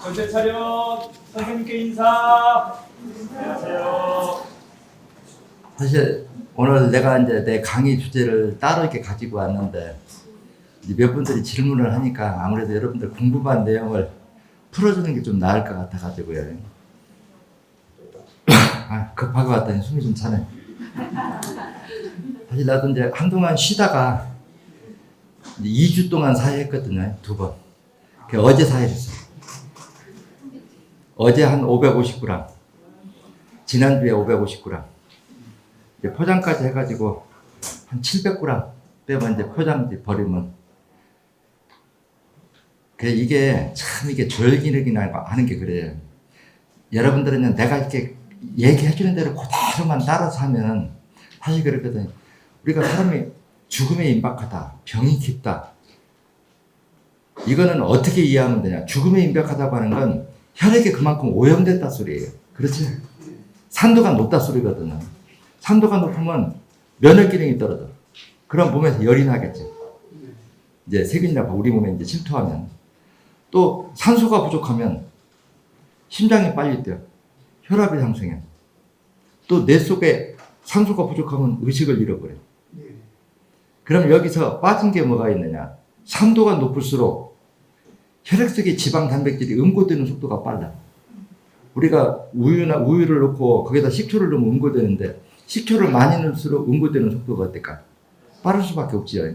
전체 차렷. 선생님께 인사. 안녕하세요. 사실 오늘 내가 이제 내 강의 주제를 따로 이렇게 가지고 왔는데 이제 몇 분들이 질문을 하니까 아무래도 여러분들 궁금한 내용을 풀어주는 게 좀 나을 것 같아가지고요. 급하게 왔더니 숨이 좀 차네. 사실 나도 이제 한동안 쉬다가 2주 동안 사회했거든요. 2번. 어제 사회했어요. 어제 한 550g. 지난주에 550g. 이제 포장까지 해가지고 한 700g 빼면 이제 포장지 버리면. 이게 참 이게 조혈기능이나 하는 게 그래요. 여러분들은 내가 이렇게 얘기해주는 대로 그대로만 따라서 하면 사실 그렇거든요. 우리가 사람이 죽음에 임박하다, 병이 깊다. 이거는 어떻게 이해하면 되냐. 죽음에 임박하다고 하는 건 혈액이 그만큼 오염됐다 소리예요. 그렇지? 산도가 높다 소리거든요. 산도가 높으면 면역 기능이 떨어져. 그럼 몸에서 열이 나겠지. 이제 세균이나 우리 몸에 이제 침투하면. 또 산소가 부족하면 심장이 빨리 뛰어. 혈압이 상승해. 또 뇌 속에 산소가 부족하면 의식을 잃어버려. 그럼 여기서 빠진 게 뭐가 있느냐. 산도가 높을수록 혈액 속에 지방 단백질이 응고되는 속도가 빨라. 우리가 우유를 넣고 거기다 식초를 넣으면 응고되는데 식초를 많이 넣을수록 응고되는 속도가 어떨까? 빠를 수밖에 없지요.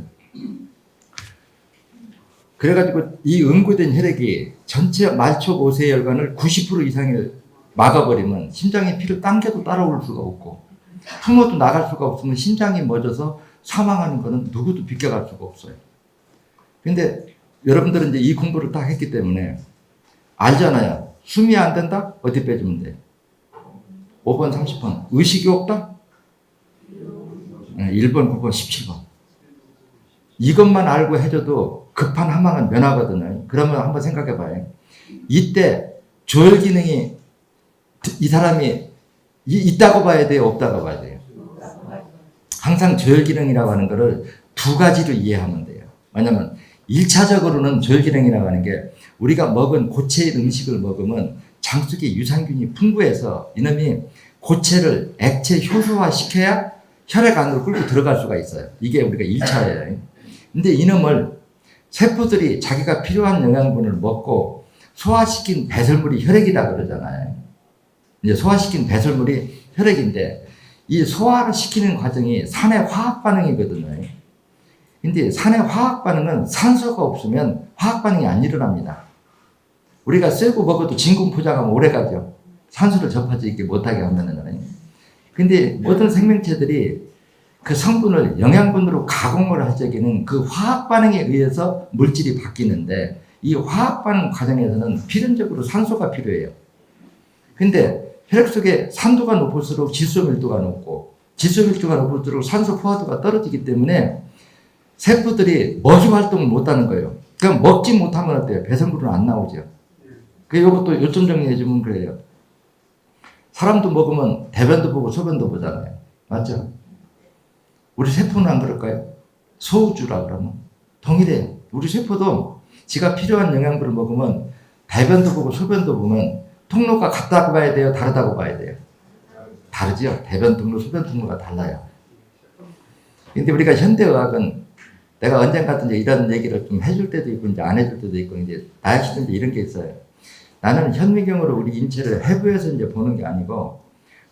그래가지고 이 응고된 혈액이 전체 말초 모세 혈관을 90% 이상을 막아버리면 심장이 피를 당겨도 따라올 수가 없고 품어도 나갈 수가 없으면 심장이 멎어서 사망하는 것은 누구도 비껴갈 수가 없어요. 근데 여러분들은 이제 이 공부를 딱 했기 때문에 알잖아요. 숨이 안 된다? 어디 빼주면 돼? 5번, 30번. 의식이 없다? 1번, 9번, 17번. 이것만 알고 해줘도 급한 한방은 면하거든요. 그러면 한번 생각해 봐요. 이때 조혈 기능이 이 사람이 있다고 봐야 돼요? 없다고 봐야 돼요? 항상 조혈 기능이라고 하는 거를 두 가지로 이해하면 돼요. 왜냐면 1차적으로는 조혈 기능이라고 하는 게 우리가 먹은 고체 음식을 먹으면 장 속에 유산균이 풍부해서 이놈이 고체를 액체 효소화 시켜야 혈액 안으로 끌고 들어갈 수가 있어요. 이게 우리가 1차예요. 근데 이놈을 세포들이 자기가 필요한 영양분을 먹고 소화시킨 배설물이 혈액이다 그러잖아요. 이제 소화시킨 배설물이 혈액인데 이 소화를 시키는 과정이 산의 화학 반응이거든요. 근데 산의 화학 반응은 산소가 없으면 화학 반응이 안 일어납니다. 우리가 쇠고 먹어도 진공 포장하면 오래 가죠. 산소를 접하지 못하게 하면은. 근데 모든 생명체들이 그 성분을 영양분으로 가공을 할 적에는 그 화학 반응에 의해서 물질이 바뀌는데 이 화학 반응 과정에서는 필연적으로 산소가 필요해요. 근데 혈액 속에 산도가 높을수록 질소 밀도가 높고 질소 밀도가 높을수록 산소 포화도가 떨어지기 때문에 세포들이 머주 활동을 못하는 거예요. 그럼 먹지 못하면 어때요? 배설물은 안 나오죠. 이것도 요점 정리해주면 그래요. 사람도 먹으면 대변도 보고 소변도 보잖아요. 맞죠? 우리 세포는 안 그럴까요? 소우주라 그러면 동일해요. 우리 세포도 지가 필요한 영양분을 먹으면 대변도 보고 소변도 보면 통로가 같다고 봐야 돼요? 다르다고 봐야 돼요? 다르죠. 대변 통로, 소변 통로가 달라요. 근데 우리가 현대의학은 내가 언젠가 이제 이런 얘기를 좀 해줄 때도 있고 이제 안 해줄 때도 있고 이제 나약시도 이제 이런 게 있어요. 나는 현미경으로 우리 인체를 해부해서 이제 보는 게 아니고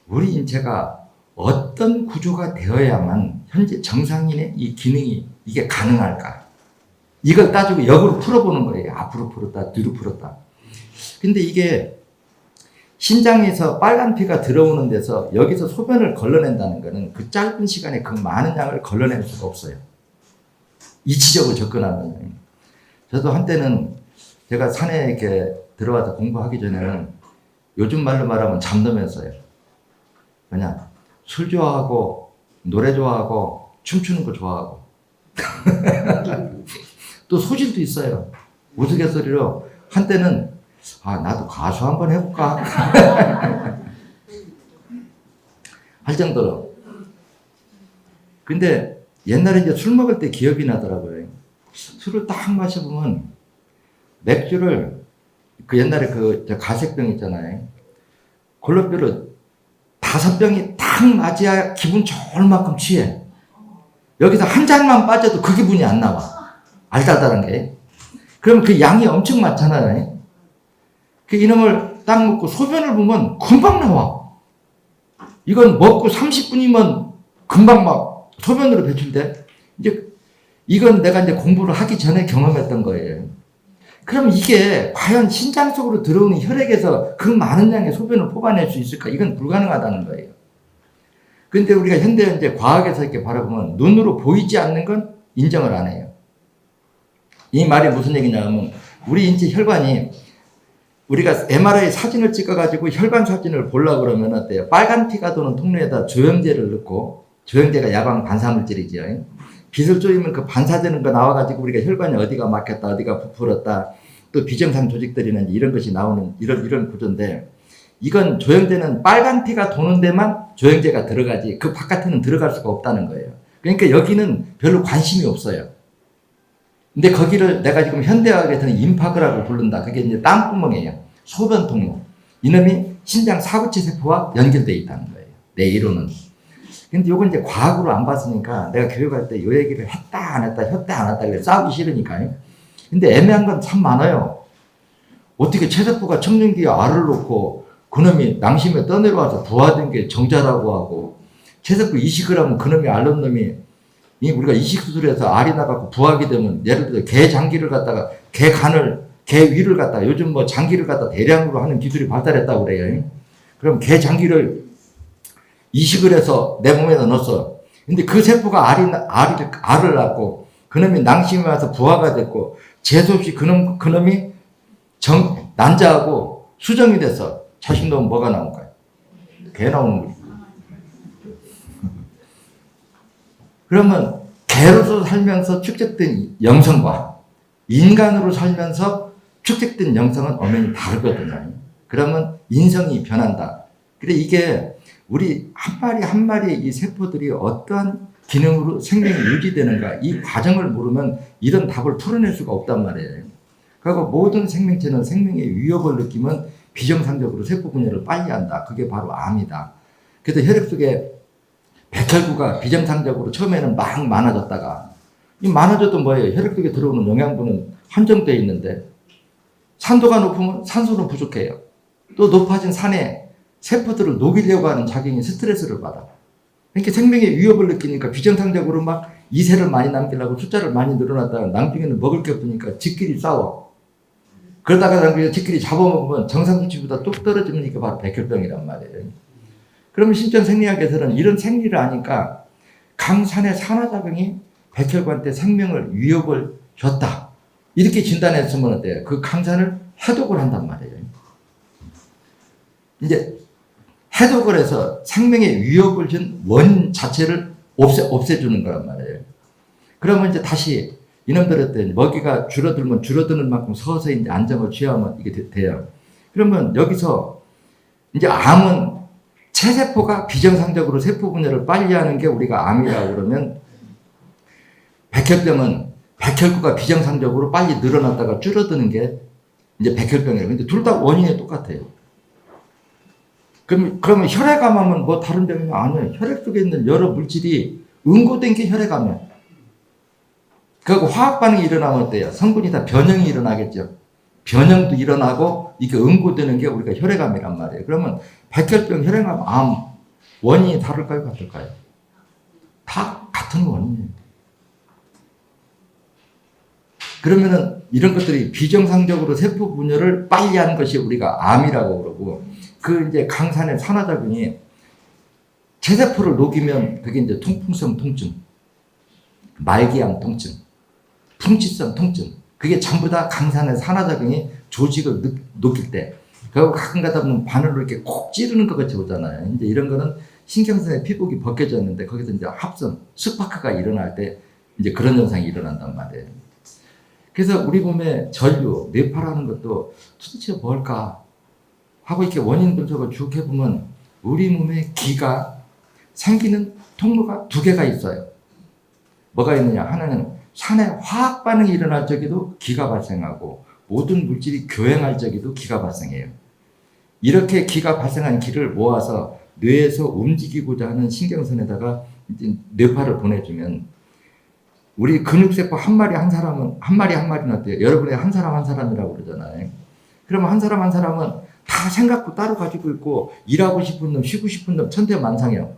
우리 인체가 어떤 구조가 되어야만 현재 정상인의 이 기능이 이게 가능할까? 이걸 따지고 역으로 풀어보는 거예요. 앞으로 풀었다, 뒤로 풀었다. 근데 이게 신장에서 빨간 피가 들어오는 데서 여기서 소변을 걸러낸다는 거는 그 짧은 시간에 그 많은 양을 걸러낼 수가 없어요. 이치적으로 접근하면. 저도 한때는 제가 산에 이렇게 들어와서 공부하기 전에는 요즘 말로 말하면 잠들면서요. 그냥 술 좋아하고 노래 좋아하고 춤추는 거 좋아하고 또 소질도 있어요. 우스갯소리로 한때는 나도 가수 한번 해볼까 할 정도로. 근데 옛날에 이제 술 먹을 때 기억이 나더라고요. 술을 딱 마셔보면 맥주를 그 옛날에 저 가색병 있잖아요. 골로뼈를 5병이 딱 맞아야 기분 좋을 만큼 취해. 여기서 한 잔만 빠져도 그 기분이 안 나와. 알달달한 게. 그럼 그 양이 엄청 많잖아요. 그 이놈을 딱 먹고 소변을 보면 금방 나와. 이건 먹고 30분이면 금방 막 소변으로 배출돼. 이제 이건 내가 이제 공부를 하기 전에 경험했던 거예요. 그럼 이게 과연 신장 속으로 들어오는 혈액에서 그 많은 양의 소변을 뽑아낼 수 있을까? 이건 불가능하다는 거예요. 근데 우리가 현대 이제 과학에서 이렇게 바라보면 눈으로 보이지 않는 건 인정을 안 해요. 이 말이 무슨 얘기냐면 우리 인체 혈관이 우리가 MRI 사진을 찍어가지고 혈관 사진을 보려고 그러면 어때요? 빨간 피가 도는 통로에다 조영제를 넣고, 조영제가 야광 반사물질이죠. 빛을 쏘이면 그 반사되는 거 나와가지고 우리가 혈관이 어디가 막혔다, 어디가 부풀었다, 또 비정상 조직들이는 이런 것이 나오는 이런 구조인데, 이건 조영제는 빨간 피가 도는 데만 조영제가 들어가지 그 바깥에는 들어갈 수가 없다는 거예요. 그러니까 여기는 별로 관심이 없어요. 근데 거기를 내가 지금 현대의학에서는 임파그라고 부른다. 그게 이제 땀구멍이에요. 소변 통로. 이놈이 신장 사구체 세포와 연결되어 있다는 거예요. 내 이론은. 근데 요건 이제 과학으로 안 봤으니까 내가 교육할 때 요 얘기를 했다 안 했다 했다 안 했다 그래 싸우기 싫으니까요. 근데 애매한 건 참 많아요. 어떻게 체세포가 청진기에 알을 놓고 그놈이 낭심에 떠내려와서 부화된 게 정자라고 하고, 체세포 이식을 하면 그놈이 알 넣은 놈이 우리가 이식수술해서 알이 나가고 부하게 되면 예를 들어 개 장기를 갖다가 개 위를 갖다가 요즘 뭐 장기를 갖다 대량으로 하는 기술이 발달했다고 그래요. 그럼 개 장기를 이식을 해서 내 몸에다 넣었어. 근데 그 세포가 알을 낳고 그놈이 낭심에 와서 부하가 됐고 재수없이 그놈이 난자하고 수정이 돼서 자식 넣으면 뭐가 나올까요? 개 나오는 거지. 그러면 개로서 살면서 축적된 영성과 인간으로 살면서 축적된 영성은 엄연히 다르거든요. 그러면 인성이 변한다. 그래 이게 우리 한 마리 한 마리의 이 세포들이 어떠한 기능으로 생명이 유지되는가 이 과정을 모르면 이런 답을 풀어낼 수가 없단 말이에요. 그리고 모든 생명체는 생명의 위협을 느끼면 비정상적으로 세포 분열을 빨리 한다. 그게 바로 암이다. 그래서 혈액 속에 백혈구가 비정상적으로 처음에는 막 많아졌다가 이 많아져도 뭐예요? 혈액 속에 들어오는 영양분은 한정되어 있는데 산도가 높으면 산소는 부족해요. 또 높아진 산에 세포들을 녹이려고 하는 작용이 스트레스를 받아. 그러니까 생명의 위협을 느끼니까 비정상적으로 막 이세를 많이 남기려고 숫자를 많이 늘어났다가 나중에는 먹을 게 없으니까 지끼리 싸워. 그러다가 나중에 지끼리 잡아먹으면 정상 수치보다 뚝 떨어지면 이게 바로 백혈병이란 말이에요. 그러면 신전 생리학에서는 이런 생리를 아니까 강산의 산화작용이 백혈관때 생명을 위협을 줬다. 이렇게 진단했으면 어때요? 그 강산을 해독을 한단 말이에요. 이제 해독을 해서 생명의 위협을 준 원 자체를 없애주는 거란 말이에요. 그러면 이제 다시 이놈들한테 먹이가 줄어들면 줄어드는 만큼 서서히 이제 안정을 취하면 이게 돼요. 그러면 여기서 이제 암은 체세포가 비정상적으로 세포 분열을 빨리 하는 게 우리가 암이라고 그러면 백혈병은 백혈구가 비정상적으로 빨리 늘어났다가 줄어드는 게 이제 백혈병이에요. 근데 둘 다 원인이 똑같아요. 그러면 혈액암하면 뭐 다른 병이 아니에요. 혈액 속에 있는 여러 물질이 응고된 게 혈액암이에요. 그리고 화학 반응이 일어나면 어때요? 성분이 다 변형이 일어나겠죠. 변형도 일어나고 이게 응고되는 게 우리가 혈액암이란 말이에요. 그러면 백혈병, 혈액암, 암 원인이 다를까요? 같을까요? 다 같은 원인이에요. 그러면은 이런 것들이 비정상적으로 세포 분열을 빨리 하는 것이 우리가 암이라고 그러고, 그 이제 강산의 산화작용이 체세포를 녹이면 그게 이제 통풍성 통증, 말기암 통증, 풍치성 통증, 그게 전부 다 강산의 산화작용이 조직을 녹일 때, 그리고 가끔 가다 보면 바늘로 이렇게 콕 찌르는 것 같이 오잖아요. 이제 이런 거는 신경선의 피복이 벗겨졌는데 거기서 이제 합선, 스파크가 일어날 때 이제 그런 현상이 일어난단 말이에요. 그래서 우리 몸에 전류, 뇌파라는 것도 도대체 뭘까 하고 이렇게 원인 분석을 쭉 해보면 우리 몸에 기가 생기는 통로가 두 개가 있어요. 뭐가 있느냐? 하나는 산에 화학 반응이 일어날 적에도 기가 발생하고, 모든 물질이 교행할 적에도 기가 발생해요. 이렇게 기가 발생한 기를 모아서 뇌에서 움직이고자 하는 신경선에다가 이제 뇌파를 보내주면 우리 근육세포 한 마리 한 마리는 어때요? 여러분의 한 사람이라고 그러잖아요. 그러면 한 사람은 다 생각도 따로 가지고 있고 일하고 싶은 놈, 쉬고 싶은 놈 천태만상이에요.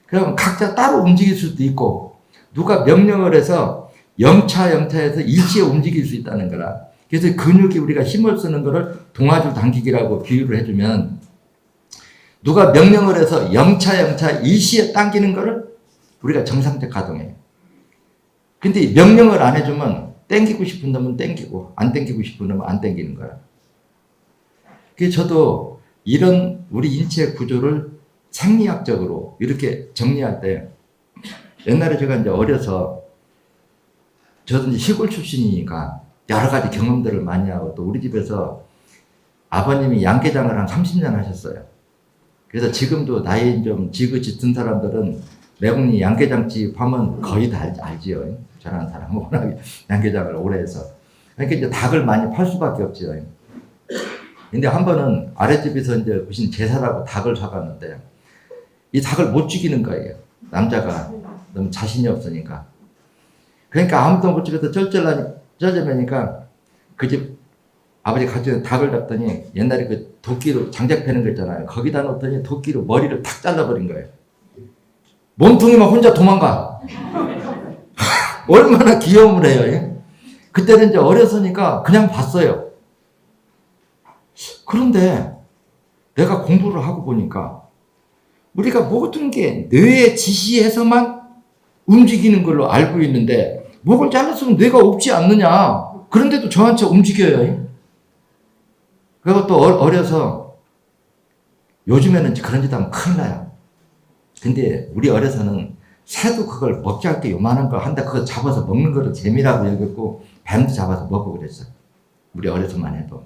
그러면 각자 따로 움직일 수도 있고 누가 명령을 해서 영차에서 일시에 움직일 수 있다는 거라. 그래서 근육이 우리가 힘을 쓰는 거를 동아줄 당기기라고 비유를 해주면 누가 명령을 해서 영차 일시에 당기는 거를 우리가 정상적 가동해요. 근데 명령을 안 해주면 땡기고 싶은 놈은 땡기고 안 땡기고 싶은 놈은 안 땡기는 거야. 그래서 저도 이런 우리 인체 구조를 생리학적으로 이렇게 정리할 때 옛날에 제가 이제 어려서 저도 이제 시골 출신이니까 여러 가지 경험들을 많이 하고 또 우리 집에서 아버님이 양계장을 한 30년 하셨어요. 그래서 지금도 나이 좀 지긋이 든 사람들은 매국리 양계장집 하면 거의 다 알지요. 저런 사람은 워낙 양계장을 오래 해서. 그러니까 이제 닭을 많이 팔 수밖에 없죠. 근데 한 번은 아랫집에서 이제 무슨 제사라고 닭을 사갔는데 이 닭을 못 죽이는 거예요. 남자가 너무 자신이 없으니까. 그러니까 아무도 못 죽여서 쩔쩔매니까 그 집 아버지 가져온 닭을 잡더니 옛날에 그 도끼로 장작 패는 거 있잖아요. 거기다 놓더니 도끼로 머리를 탁 잘라버린 거예요. 몸통이만 혼자 도망가. 얼마나 귀여움을 해요. 그때는 이제 어렸으니까 그냥 봤어요. 그런데 내가 공부를 하고 보니까 우리가 모든 게 뇌에 지시해서만 움직이는 걸로 알고 있는데 목을 잘랐으면 뇌가 없지 않느냐. 그런데도 저한테 움직여요. 그것도 어려서 요즘에는 그런 짓 하면 큰일 나요. 근데 우리 어려서는 새도 그걸 먹지 않을 게 요만한 걸 한다. 그거 잡아서 먹는 거를 재미라고 여겼고 뱀도 잡아서 먹고 그랬어요. 우리 어려서만 해도.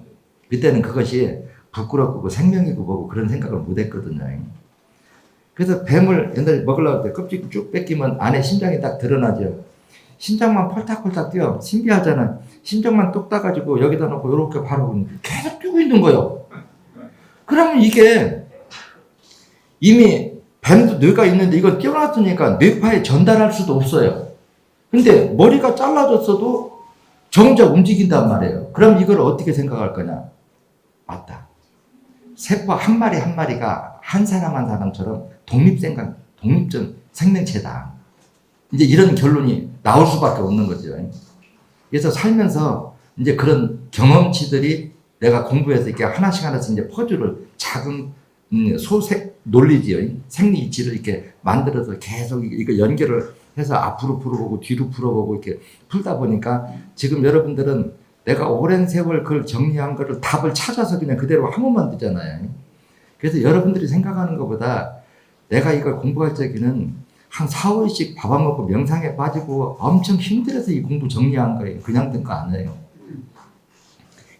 그때는 그것이 부끄럽고 생명이고 뭐고 그런 생각을 못 했거든요. 그래서 뱀을 옛날에 먹으려고 할 때 껍질 쭉 뺏기면 안에 심장이 딱 드러나죠. 심장만 펄딱펄딱 뛰어. 신기하잖아요. 심장만 뚝 따가지고 여기다 놓고 이렇게 바로 계속 뛰고 있는 거예요. 그러면 이게 이미 뱀도 뇌가 있는데 이걸 띄워놨으니까 뇌파에 전달할 수도 없어요. 근데 머리가 잘라졌어도 정작 움직인단 말이에요. 그럼 이걸 어떻게 생각할 거냐? 맞다. 세포 한 마리 한 마리가 한 사람처럼 독립적 생명체다. 이제 이런 결론이 나올 수밖에 없는 거죠. 그래서 살면서 이제 그런 경험치들이 내가 공부해서 이렇게 하나씩 이제 퍼즐을 작은 소색 논리지요. 생리 이치를 이렇게 만들어서 계속 이거 연결을 해서 앞으로 풀어보고 뒤로 풀어보고 이렇게 풀다 보니까 지금 여러분들은 내가 오랜 세월 그걸 정리한 거를 답을 찾아서 그냥 그대로 하면 되잖아요. 그래서 여러분들이 생각하는 것보다 내가 이걸 공부할 적에는 한 4, 5일씩 밥 안 먹고 명상에 빠지고 엄청 힘들어서 이 공부 정리한 거예요. 그냥 된 거 아니에요.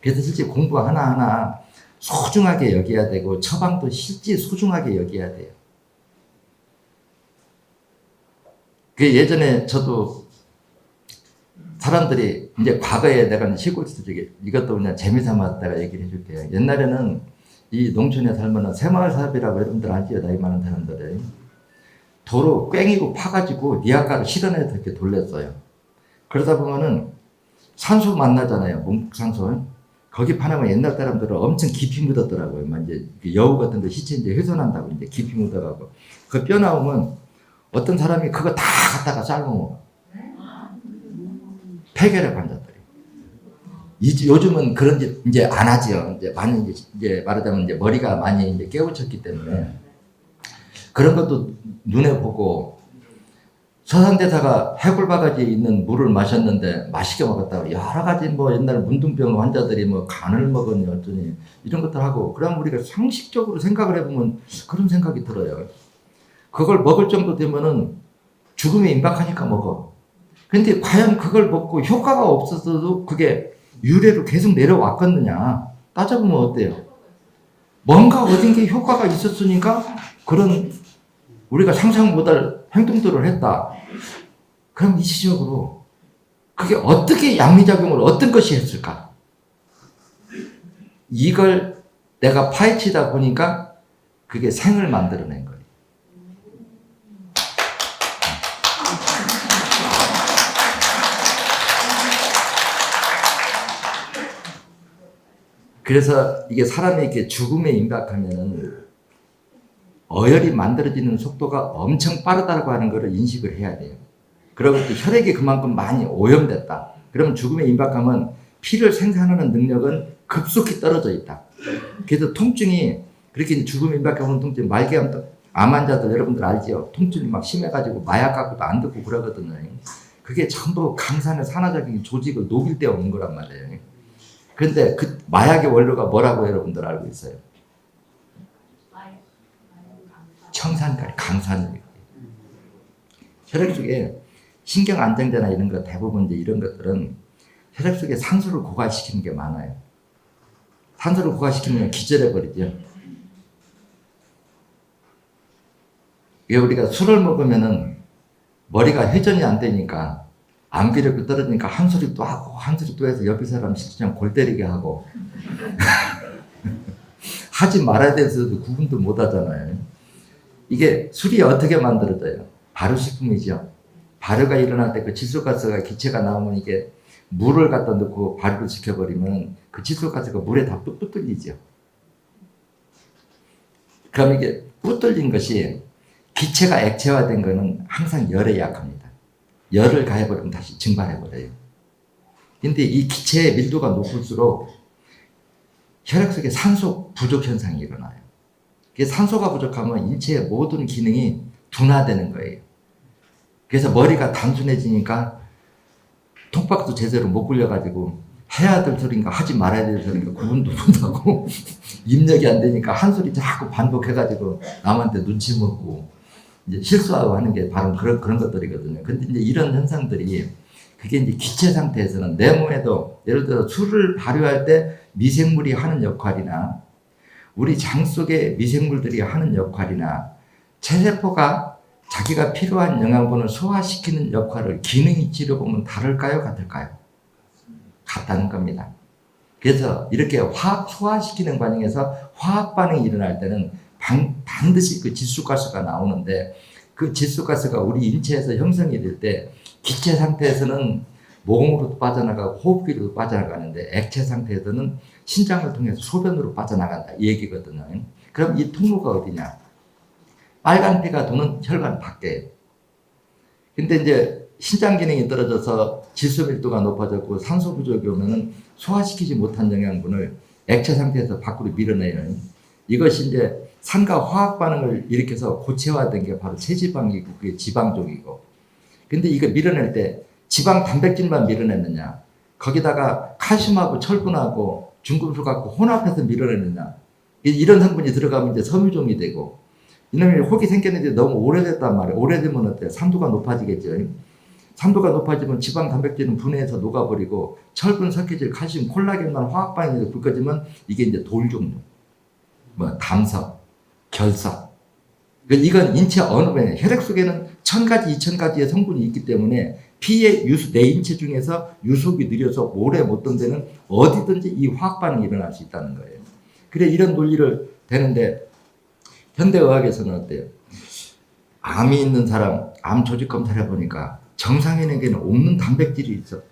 그래서 실제 공부 하나하나 소중하게 여겨야 되고 처방도 실제 소중하게 여겨야 돼요. 그 예전에 저도 사람들이 이제 과거에 내가 시골 쪽에 이것도 그냥 재미삼았다가 얘기를 해줄게요. 옛날에는 이 농촌에 살면은 새마을 사업이라고 여러분들 아시죠? 나이 많은 사람들이 도로 꽹이고 파가지고 니아가를 실어내서 이렇게 돌렸어요. 그러다 보면은 산소 만나잖아요. 몽산소. 거기 파내면 옛날 사람들은 엄청 깊이 묻었더라고요. 이제 여우 같은 데 시체 이제 훼손한다고 이제 깊이 묻어가고. 그 뼈 나오면 어떤 사람이 그거 다 갖다가 삶어. 폐결핵 환자들이. 요즘은 그런 짓 이제 안 하죠. 이제 많이 이제 말하자면 이제 머리가 많이 이제 깨우쳤기 때문에 그런 것도 눈에 보고 서산대사가 해골바가지에 있는 물을 마셨는데 맛있게 먹었다고 여러 가지 뭐 옛날 문둥병 환자들이 뭐 간을 먹었니 어쩌니 이런 것들 하고 그럼 우리가 상식적으로 생각을 해보면 그런 생각이 들어요. 그걸 먹을 정도 되면은 죽음에 임박하니까 먹어. 근데 과연 그걸 먹고 효과가 없었어도 그게 유래로 계속 내려왔겠느냐 따져보면 어때요? 뭔가 어딘게 효과가 있었으니까 그런 우리가 상상 못할 행동들을 했다. 그럼 이치적으로 그게 어떻게 양리작용을 어떤 것이 했을까? 이걸 내가 파헤치다 보니까 그게 생을 만들어낸 거예요. 그래서 이게 사람이 이렇게 죽음에 임박하면은 어혈이 만들어지는 속도가 엄청 빠르다고 하는 것을 인식을 해야 돼요. 그리고 또 혈액이 그만큼 많이 오염됐다. 그러면 죽음에 임박하면 피를 생산하는 능력은 급속히 떨어져 있다. 그래서 통증이 그렇게 죽음에 임박하면 통증, 말기암 암 환자들 여러분들 알죠? 통증이 막 심해가지고 마약 갖고도 안 듣고 그러거든요. 그게 전부 강산의 산화적인 조직을 녹일 때 오는 거란 말이에요. 그런데 그 마약의 원료가 뭐라고 여러분들 알고 있어요? 청산가리, 강산이. 혈액 속에 신경 안정제나 이런 거 대부분 이제 이런 것들은 혈액 속에 산소를 고갈시키는 게 많아요. 산소를 고갈시키면 기절해 버리죠. 이게 우리가 술을 먹으면은 머리가 회전이 안 되니까 암기력이 떨어지니까 한 소리 또 하고 한 소리 또 해서 옆에 사람 실장 골 때리게 하고 하지 말아야 돼서도 구분도 못 하잖아요. 이게 술이 어떻게 만들어져요? 발효식품이죠. 발효가 일어날 때 그 질소가스가 기체가 나오면 이게 물을 갖다 넣고 발효를 시켜버리면 그 질소가스가 물에 다 뿌뚫리죠. 그럼 이게 뿌뚫린 것이 기체가 액체화된 거는 항상 열에 약합니다. 열을 가해버리면 다시 증발해버려요. 근데 이 기체의 밀도가 높을수록 혈액 속에 산소 부족 현상이 일어나요. 산소가 부족하면 인체의 모든 기능이 둔화되는 거예요. 그래서 머리가 단순해지니까 톡박도 제대로 못 굴려가지고 해야 될 소리인가 하지 말아야 될 소리인가 구분도 못하고 입력이 안 되니까 한 소리 자꾸 반복해가지고 남한테 눈치 먹고 이제 실수하고 하는 게 바로 그런 것들이거든요. 근데 이제 이런 현상들이 그게 이제 기체 상태에서는 내 몸에도 예를 들어 술을 발효할 때 미생물이 하는 역할이나 우리 장 속의 미생물들이 하는 역할이나 체세포가 자기가 필요한 영양분을 소화시키는 역할을 기능 이치로 보면 다를까요? 같을까요? 같다는 겁니다. 그래서 이렇게 화학 소화시키는 과정에서 화학 반응이 일어날 때는 반드시 그 질소가스가 나오는데 그 질소가스가 우리 인체에서 형성이 될 때 기체 상태에서는 모공으로도 빠져나가고 호흡기로도 빠져나가는데 액체 상태에서는 신장을 통해서 소변으로 빠져나간다 이 얘기거든요. 그럼 이 통로가 어디냐? 빨간 피가 도는 혈관 밖에. 근데 이제 신장 기능이 떨어져서 질소 밀도가 높아졌고 산소 부족이 오면은 소화시키지 못한 영양분을 액체 상태에서 밖으로 밀어내요. 이것이 이제 산과 화학 반응을 일으켜서 고체화된 게 바로 체지방이고 그게 지방족이고. 근데 이거 밀어낼 때 지방 단백질만 밀어내느냐, 거기다가 칼슘하고 철분하고 중금속하고 혼합해서 밀어내느냐, 이런 성분이 들어가면 이제 섬유종이 되고, 이놈이 혹이 생겼는데 너무 오래됐단 말이에요. 오래되면 어때요? 산도가 높아지겠죠. 산도가 높아지면 지방 단백질은 분해해서 녹아버리고, 철분, 석회질, 칼슘, 콜라겐만 화학 반응에서 불 꺼지면 이게 이제 돌 종류, 뭐 담석, 결석. 이건 인체 어느 부분에 혈액 속에는 1000가지, 2000가지의 성분이 있기 때문에 피의 유수, 내 인체 중에서 유속이 느려서 오래 못 던데는 어디든지 이 화학 반응이 일어날 수 있다는 거예요. 그래 이런 논리를 되는데 현대의학에서는 어때요? 암이 있는 사람 암 조직 검사를 해보니까 정상인에게는 없는 단백질이 있어.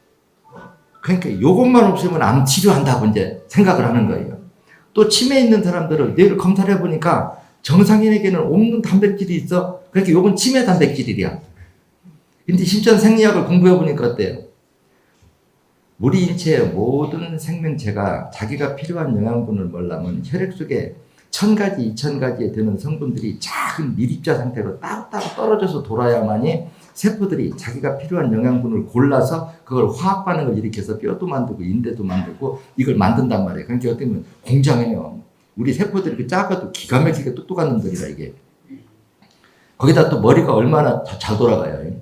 그러니까 이것만 없으면 암 치료한다고 이제 생각을 하는 거예요. 또 치매 있는 사람들을 뇌를 검사를 해보니까 정상인에게는 없는 단백질이 있어. 그러니까 이건 치매 단백질이야. 근데 실전 생리학을 공부해보니까 어때요? 우리 인체의 모든 생명체가 자기가 필요한 영양분을 먹으려면 혈액 속에 1000가지, 2000가지에 되는 성분들이 작은 밀입자 상태로 따로따로 떨어져서 돌아야만이 세포들이 자기가 필요한 영양분을 골라서 그걸 화학 반응을 일으켜서 뼈도 만들고 인대도 만들고 이걸 만든단 말이에요. 그러니까 어떻게 보면 공장이에요. 우리 세포들이 그 작아도 기가 막히게 똑똑한 놈들이라 이게. 거기다 또 머리가 얼마나 잘 돌아가요.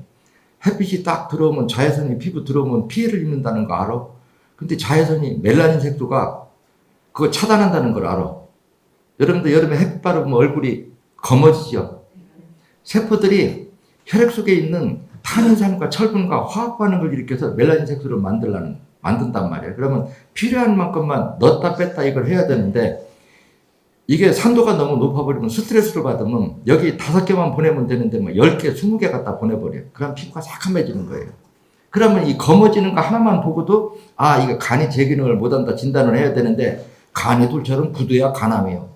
햇빛이 딱 들어오면 자외선이 피부 들어오면 피해를 입는다는 거 알아? 근데 자외선이 멜라닌 색소가 그거 차단한다는 걸 알아. 여러분들 여름에 햇빛 바르면 얼굴이 검어지죠. 세포들이 혈액 속에 있는 탄산과 철분과 화학 반응을 일으켜서 멜라닌 색소를 만들라는 만든단 말이에요. 그러면 필요한 만큼만 넣었다 뺐다 이걸 해야 되는데 이게 산도가 너무 높아버리면 스트레스를 받으면 여기 5개만 보내면 되는데 뭐 10개, 20개 갖다 보내버려요. 그럼 피부가 새카매지는 거예요. 그러면 이 검어지는 거 하나만 보고도 아, 이거 간이 제 기능을 못한다 진단을 해야 되는데 간이둘처럼 구두야 간암이요.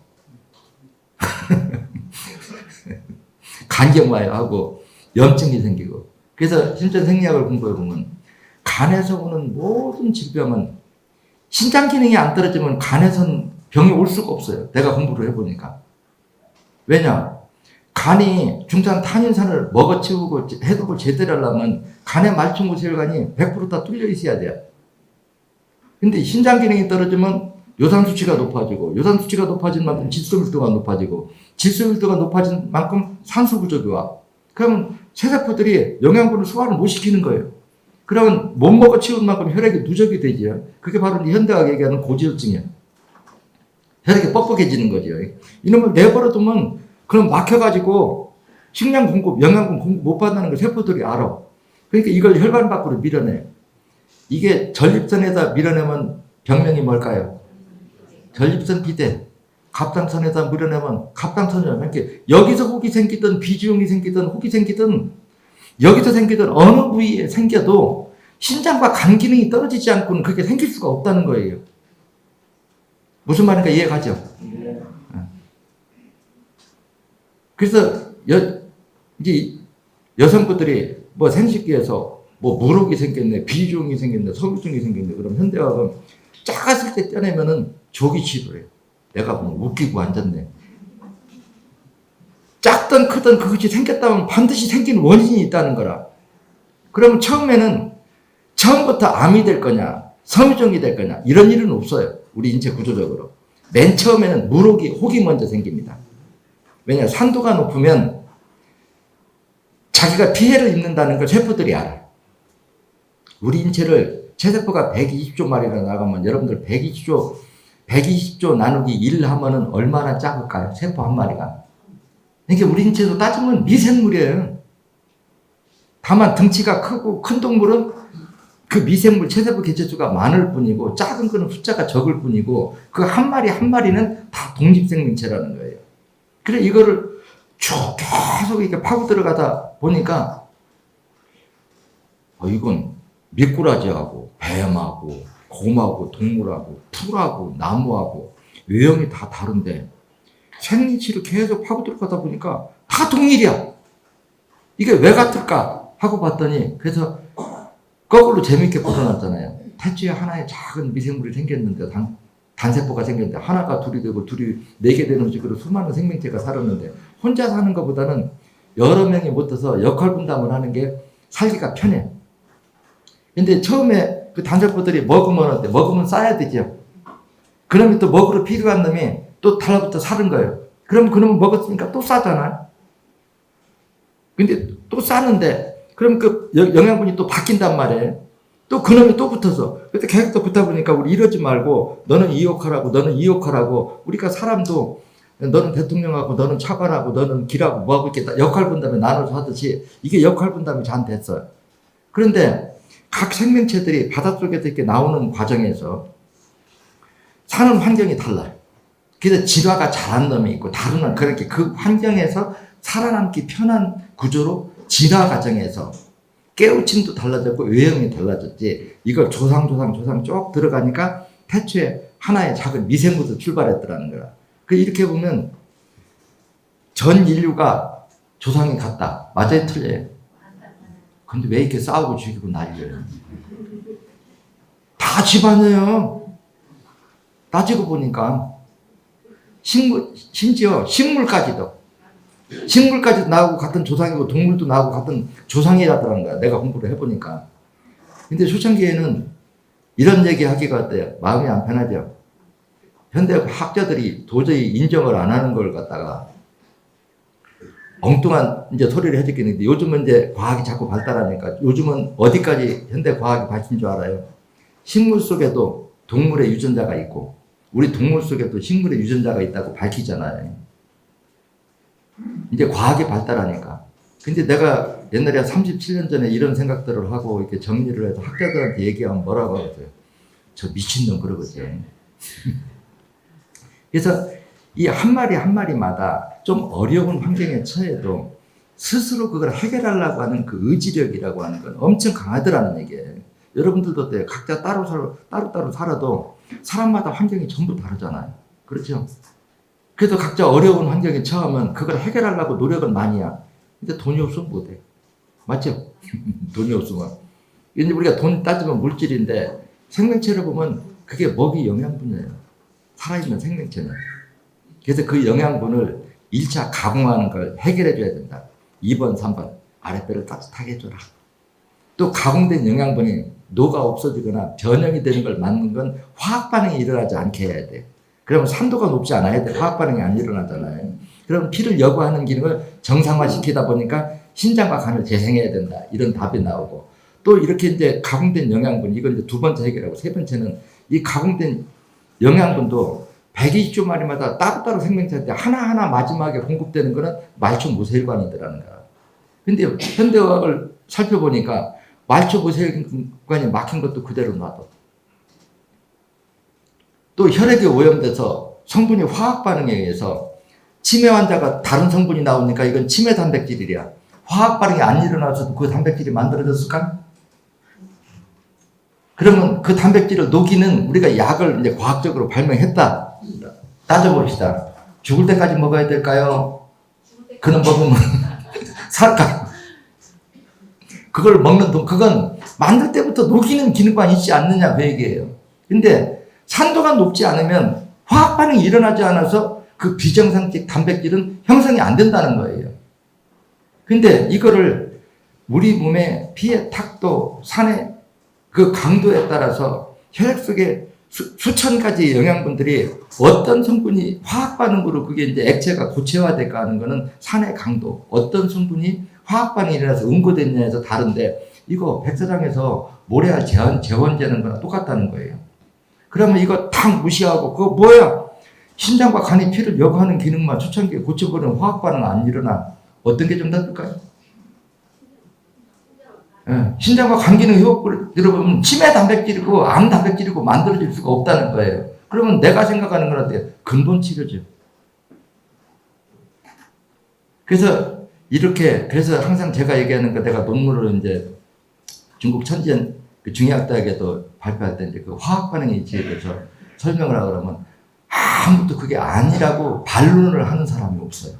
간경화하고 염증이 생기고 그래서 신전 생리학을 공부해 보면 간에서 오는 모든 질병은 신장 기능이 안 떨어지면 간에서는 병이 올 수가 없어요. 내가 공부를 해보니까. 왜냐? 간이 중산 탄닌산을 먹어치우고 해독을 제대로 하려면 간의 말충구 혈관이 100% 다 뚫려 있어야 돼요. 근데 신장 기능이 떨어지면 요산 수치가 높아지고 요산 수치가 높아진 만큼 질소 밀도가 높아지고 질소 밀도가 높아진 만큼 산소 부족이 와. 그러면 세세포들이 영양분을 소화를 못 시키는 거예요. 그러면 못 먹어 치운 만큼 혈액이 누적이 되죠. 그게 바로 현대가 얘기하는 고지혈증이에요. 혈액이 뻑뻑해지는 거죠. 이놈을 내버려 두면 그럼 막혀가지고 식량 공급, 영양분 공급 못 받는 걸 세포들이 알아. 그러니까 이걸 혈관 밖으로 밀어내. 이게 전립선에다 밀어내면 병명이 뭘까요? 전립선 비대. 갑상선에다 밀어내면 갑상선이요. 그러니까 여기서 혹이 생기든 비주용이 생기든 혹이 생기든 여기서 생기든 어느 부위에 생겨도 신장과 간 기능이 떨어지지 않고는 그게 생길 수가 없다는 거예요. 무슨 말인가 이해가죠? 네. 그래서 이제 여성분들이 뭐 생식기에서 뭐 물혹이 생겼네, 비중이 생겼네, 성유증이 생겼네. 그럼 현대화는 작았을 때 떼내면은 조기 치료래요. 내가 보면 웃기고 앉았네. 작든 크든 그것이 생겼다면 반드시 생기는 원인이 있다는 거라. 그러면 처음부터 암이 될 거냐, 성유증이 될 거냐 이런 일은 없어요. 우리 인체 구조적으로. 맨 처음에는 혹이 먼저 생깁니다. 왜냐 산도가 높으면 자기가 피해를 입는다는 걸 세포들이 알아. 우리 인체를 체세포가 120조 마리가 나가면 여러분들 120조 나누기 1 하면은 얼마나 작을까요? 세포 한 마리가. 그러니까 우리 인체도 따지면 미생물이에요. 다만 등치가 크고 큰 동물은 그 미생물 체세포 개체수가 많을 뿐이고 작은 거는 숫자가 적을 뿐이고 그 한 마리 한 마리는 다 독립생명체라는 거예요. 그래 이거를 쭉 계속 이렇게 파고 들어가다 보니까 이건 미꾸라지하고 뱀하고 곰하고 동물하고 풀하고 나무하고 외형이 다 다른데 생리치를 계속 파고 들어가다 보니까 다 동일이야. 이게 왜 같을까 하고 봤더니 그래서 거꾸로 재밌게 풀어놨잖아요. 태초에 하나의 작은 미생물이 생겼는데 단세포가 생겼는데 하나가 둘이 되고 둘이 4개 되는 식으로 수많은 생명체가 살았는데 혼자 사는 것보다는 여러 명이 모여서 역할 분담을 하는 게 살기가 편해. 근데 처음에 그 단세포들이 먹으면 싸야 되죠. 그러면 또 먹으러 필요한 놈이 또 달라붙어 사는 거예요. 그러면 먹었으니까 또 싸잖아. 근데 또 싸는데 그럼 그 영양분이 또 바뀐단 말이에요. 또 그놈이 또 붙어서. 그때 계속 또 붙다 보니까 우리 이러지 말고 너는 이 역할하고 너는 이 역할하고 우리가 사람도 너는 대통령하고 너는 차관하고 너는 길하고 뭐하고 이렇게 역할 분담에 나눠서 하듯이 이게 역할 분담이 잘 됐어요. 그런데 각 생명체들이 바닷속에서 이렇게 나오는 과정에서 사는 환경이 달라요. 그래서 진화가 잘한 놈이 있고 다른 놈 그렇게 그 환경에서 살아남기 편한 구조로 진화 과정에서 깨우침도 달라졌고 외형이 달라졌지 이걸 조상 쭉 들어가니까 태초에 하나의 작은 미생물도 출발했더라는 거야. 그 이렇게 보면 전 인류가 조상이 같다. 맞아요, 틀려요? 근데 왜 이렇게 싸우고 죽이고 난리예요? 다 집안이에요. 따지고 보니까 심지어 식물까지도 나하고 같은 조상이고 동물도 나하고 같은 조상이라더라는 거야. 내가 공부를 해보니까. 근데 초창기에는 이런 얘기 하기가 어때요? 마음이 안 편하죠. 현대 학자들이 도저히 인정을 안 하는 걸 갖다가 엉뚱한 이제 소리를 해듣겠는데 요즘은 이제 과학이 자꾸 발달하니까 요즘은 어디까지 현대 과학이 발전인 줄 알아요? 식물 속에도 동물의 유전자가 있고 우리 동물 속에도 식물의 유전자가 있다고 밝히잖아요. 이제 과학이 발달하니까. 근데 내가 옛날에 37년 전에 이런 생각들을 하고 이렇게 정리를 해서 학자들한테 얘기하면 뭐라고 하거든요. 저 미친놈 그러거든요. 그래서 이 한 마리 한 마리마다 좀 어려운 환경에 처해도 스스로 그걸 해결하려고 하는 그 의지력이라고 하는 건 엄청 강하더라는 얘기예요. 여러분들도 때 각자 따로 살아도 사람마다 환경이 전부 다르잖아요. 그렇죠? 그래도 각자 어려운 환경에 처하면 그걸 해결하려고 노력은 많이 해. 근데 돈이 없으면 못해. 맞죠? 돈이 없으면. 이제 우리가 돈 따지면 물질인데 생명체를 보면 그게 먹이 영양분이에요. 살아있는 생명체는. 그래서 그 영양분을 1차 가공하는 걸 해결해 줘야 된다. 2번, 3번 아랫배를 따뜻하게 해줘라. 또 가공된 영양분이 녹아 없어지거나 변형이 되는 걸 막는 건 화학 반응이 일어나지 않게 해야 돼. 그러면 산도가 높지 않아야 돼. 화학 반응이 안 일어나잖아요. 그럼 피를 여과하는 기능을 정상화시키다 보니까 신장과 간을 재생해야 된다. 이런 답이 나오고 또 이렇게 이제 가공된 영양분 이건 이제 두 번째 해결하고 세 번째는 이 가공된 영양분도 120조 마리마다 따로따로 생명체한테 하나하나 마지막에 공급되는 거는 말초 무세혈관이더라는 거야. 근데 현대의학을 살펴보니까 말초 무세혈관이 막힌 것도 그대로 놔둬. 또 혈액이 오염돼서 성분이 화학 반응에 의해서 치매 환자가 다른 성분이 나오니까 이건 치매 단백질이야. 화학 반응이 안 일어나서도 그 단백질이 만들어졌을까? 그러면 그 단백질을 녹이는 우리가 약을 이제 과학적으로 발명했다. 따져봅시다. 죽을 때까지 먹어야 될까요? 그는 먹으면 살까? 그걸 먹는 동, 그건 만들 때부터 녹이는 기능만 있지 않느냐 그 얘기예요. 근데 산도가 높지 않으면 화학 반응이 일어나지 않아서 그 비정상적 단백질은 형성이 안 된다는 거예요. 근데 이거를 우리 몸의 피의 탁도, 산의 그 강도에 따라서 혈액 속에 수천 가지 영양분들이 어떤 성분이 화학 반응으로 그게 이제 액체가 고체화될까 하는 거는 산의 강도, 어떤 성분이 화학 반응이 일어나서 응고됐냐에서 다른데 이거 백사장에서 모래알 재원 재는 거랑 똑같다는 거예요. 그러면 이거 탁 무시하고 그거 뭐야? 신장과 간이 피를 여과하는 기능만 초창기에 고쳐버리는 화학 반응 안 일어나. 어떤 게 좀 나쁠까요? 예, 신장과 간 기능 회복을 들어보면 치매 단백질이고 암 단백질이고 만들어질 수가 없다는 거예요. 그러면 내가 생각하는 건 어때요? 근본 치료죠. 그래서 이렇게 그래서 항상 제가 얘기하는 거 내가 논문을 이제 중국 천지연 그 중의학대학에도 발표할 때 이제 그 화학 반응의 이치에 대해서 설명을 하고 그러면 아무도 그게 아니라고 반론을 하는 사람이 없어요.